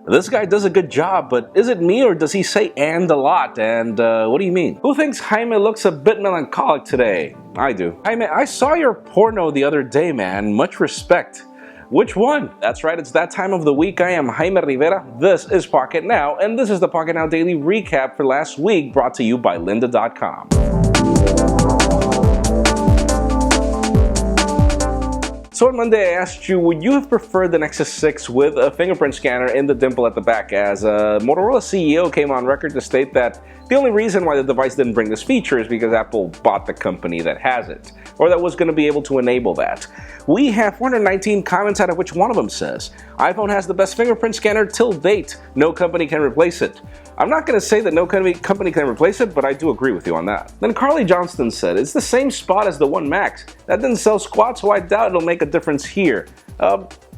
This guy does a good job, but is it me or does he say "and" a lot? And what do you mean? Who thinks Jaime looks a bit melancholic today? I do. Jaime, I saw your porno the other day, man. Much respect. Which one? That's right, it's that time of the week. I am Jaime Rivera. This is Pocket Now, and this is the Pocketnow Daily Recap for last week, brought to you by lynda.com. So on Monday I asked you, would you have preferred the Nexus 6 with a fingerprint scanner in the dimple at the back, as Motorola CEO came on record to state that the only reason why the device didn't bring this feature is because Apple bought the company that has it, or that was going to be able to enable that. We have 419 comments, out of which one of them says, iPhone has the best fingerprint scanner till date, no company can replace it. I'm not going to say that no company can replace it, but I do agree with you on that. Then Carly Johnston said, it's the same spot as the One Max. That didn't sell squat, so I doubt it'll make a difference here.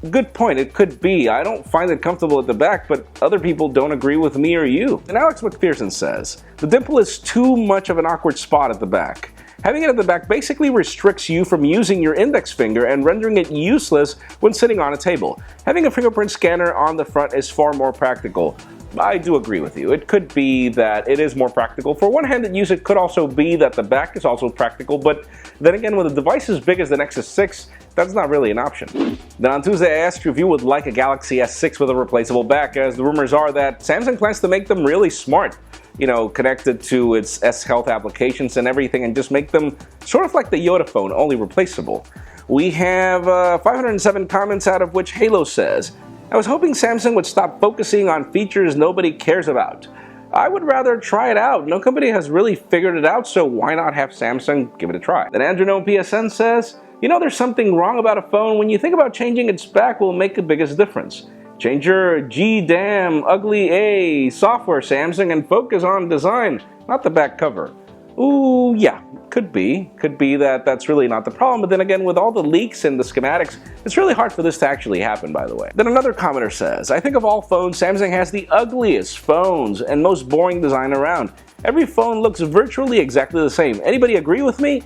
Good point, it could be. I don't find it comfortable at the back, but other people don't agree with me or you. And Alex McPherson says, the dimple is too much of an awkward spot at the back. Having it at the back basically restricts you from using your index finger and rendering it useless when sitting on a table. Having a fingerprint scanner on the front is far more practical. I do agree with you. It could be that it is more practical. For one-handed use, it could also be that the back is also practical, but then again, with a device as big as the Nexus 6, that's not really an option. Then on Tuesday, I asked you if you would like a Galaxy S6 with a replaceable back, as the rumors are that Samsung plans to make them really smart. You know, connected to its S-Health applications and everything, and just make them sort of like the Yoda phone, only replaceable. We have 507 comments, out of which Halo says, I was hoping Samsung would stop focusing on features nobody cares about. I would rather try it out. No company has really figured it out, so why not have Samsung give it a try? Then Andrew No PSN says, you know, there's something wrong about a phone when you think about changing its back will make the biggest difference. Change your G-damn ugly A software, Samsung, and focus on design, not the back cover. Ooh, yeah, could be. Could be that that's really not the problem, but then again, with all the leaks and the schematics, it's really hard for this to actually happen, by the way. Then another commenter says, I think of all phones, Samsung has the ugliest phones and most boring design around. Every phone looks virtually exactly the same. Anybody agree with me?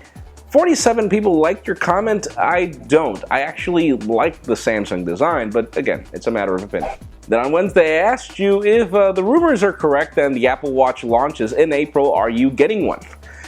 47 people liked your comment. I don't. I actually like the Samsung design, but again, it's a matter of opinion. Then on Wednesday, I asked you if the rumors are correct and the Apple Watch launches in April, are you getting one?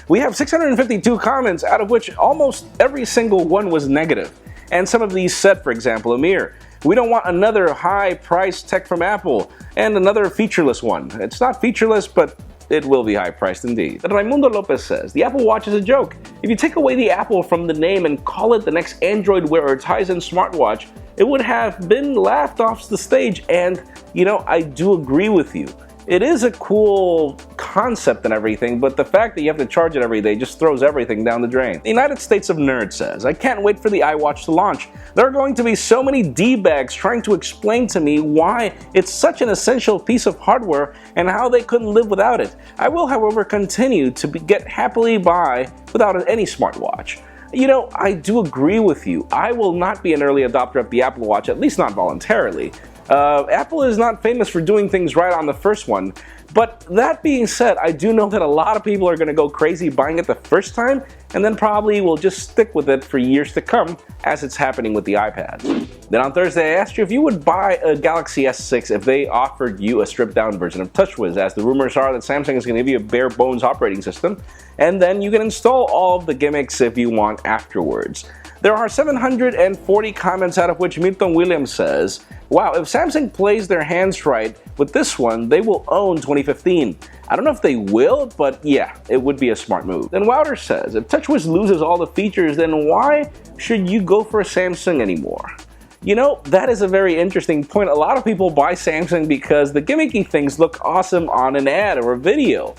We have 652 comments, out of which almost every single one was negative. And some of these said, for example, Amir, we don't want another high-priced tech from Apple, and another featureless one. It's not featureless, but it will be high-priced indeed. But Raimundo Lopez says, the Apple Watch is a joke. If you take away the Apple from the name and call it the next Android Wear or Tizen smartwatch, it would have been laughed off the stage, and, you know, I do agree with you. It is a cool concept and everything, but the fact that you have to charge it every day just throws everything down the drain. The United States of Nerds says, I can't wait for the iWatch to launch. There are going to be so many D-bags trying to explain to me why it's such an essential piece of hardware and how they couldn't live without it. I will, however, continue to get happily by without any smartwatch. You know, I do agree with you. I will not be an early adopter of the Apple Watch, at least not voluntarily. Apple is not famous for doing things right on the first one, but that being said, I do know that a lot of people are going to go crazy buying it the first time, and then probably will just stick with it for years to come, as it's happening with the iPad. Then on Thursday, I asked you if you would buy a Galaxy S6 if they offered you a stripped-down version of TouchWiz, as the rumors are that Samsung is going to give you a bare-bones operating system, and then you can install all of the gimmicks if you want afterwards. There are 740 comments, out of which Milton Williams says, wow, if Samsung plays their hands right with this one, they will own 2015. I don't know if they will, but yeah, it would be a smart move. Then Wouter says, if TouchWiz loses all the features, then why should you go for a Samsung anymore? You know, that is a very interesting point. A lot of people buy Samsung because the gimmicky things look awesome on an ad or a video.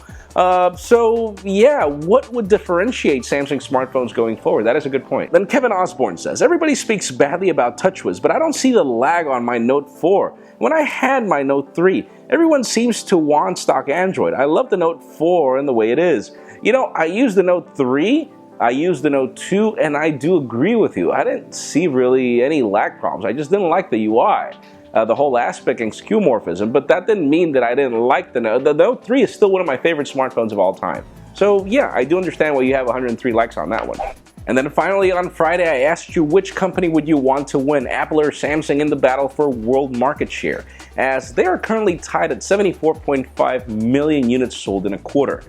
So yeah, what would differentiate Samsung smartphones going forward? That is a good point. Then Kevin Osborne says, everybody speaks badly about TouchWiz, but I don't see the lag on my Note 4. When I had my Note 3, everyone seems to want stock Android. I love the Note 4 and the way it is. You know, I use the Note 3, I used the Note 2, and I do agree with you. I didn't see really any lag problems. I just didn't like the UI. The whole aspect and skeuomorphism, but that didn't mean that I didn't like the Note. The Note 3 is still one of my favorite smartphones of all time. So yeah, I do understand why you have 103 likes on that one. And then finally on Friday, I asked you which company would you want to win, Apple or Samsung, in the battle for world market share, as they are currently tied at 74.5 million units sold in a quarter.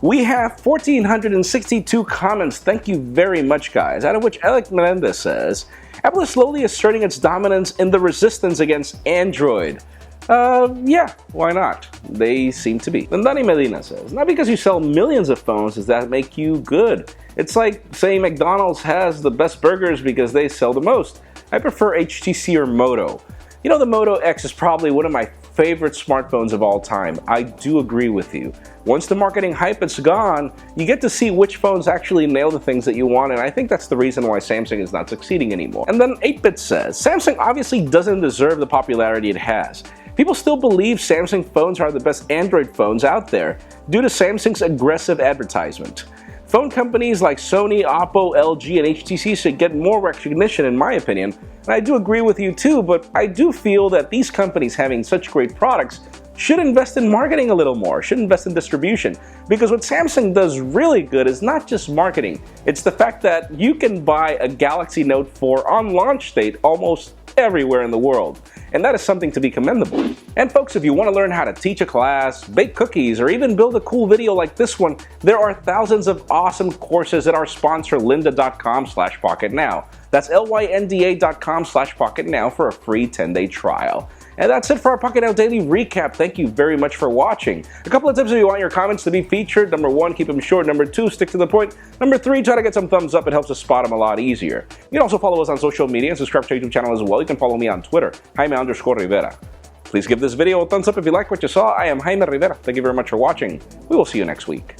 We have 1,462 comments, thank you very much guys, out of which Alec Menendez says, Apple is slowly asserting its dominance in the resistance against Android. Yeah, why not? They seem to be. And Dani Medina says, not because you sell millions of phones does that make you good. It's like saying McDonald's has the best burgers because they sell the most. I prefer HTC or Moto. You know, the Moto X is probably one of my favorite smartphones of all time. I do agree with you. Once the marketing hype is gone, you get to see which phones actually nail the things that you want, and I think that's the reason why Samsung is not succeeding anymore. And then 8-Bit says, Samsung obviously doesn't deserve the popularity it has. People still believe Samsung phones are the best Android phones out there due to Samsung's aggressive advertisement. Phone companies like Sony, Oppo, LG, and HTC should get more recognition in my opinion, and I do agree with you too, but I do feel that these companies having such great products should invest in marketing a little more, should invest in distribution, because what Samsung does really good is not just marketing, it's the fact that you can buy a Galaxy Note 4 on launch date almost everywhere in the world, and that is something to be commendable. And folks, if you want to learn how to teach a class, bake cookies, or even build a cool video like this one, there are thousands of awesome courses at our sponsor lynda.com/pocketnow. That's lynda.com/pocketnow for a free 10-day trial. And that's it for our Pocketnow Daily Recap. Thank you very much for watching. A couple of tips if you want your comments to be featured. Number 1, keep them short. Number 2, stick to the point. Number 3, try to get some thumbs up. It helps us spot them a lot easier. You can also follow us on social media and subscribe to our YouTube channel as well. You can follow me on Twitter, Jaime_Rivera. Please give this video a thumbs up if you like what you saw. I am Jaime Rivera. Thank you very much for watching. We will see you next week.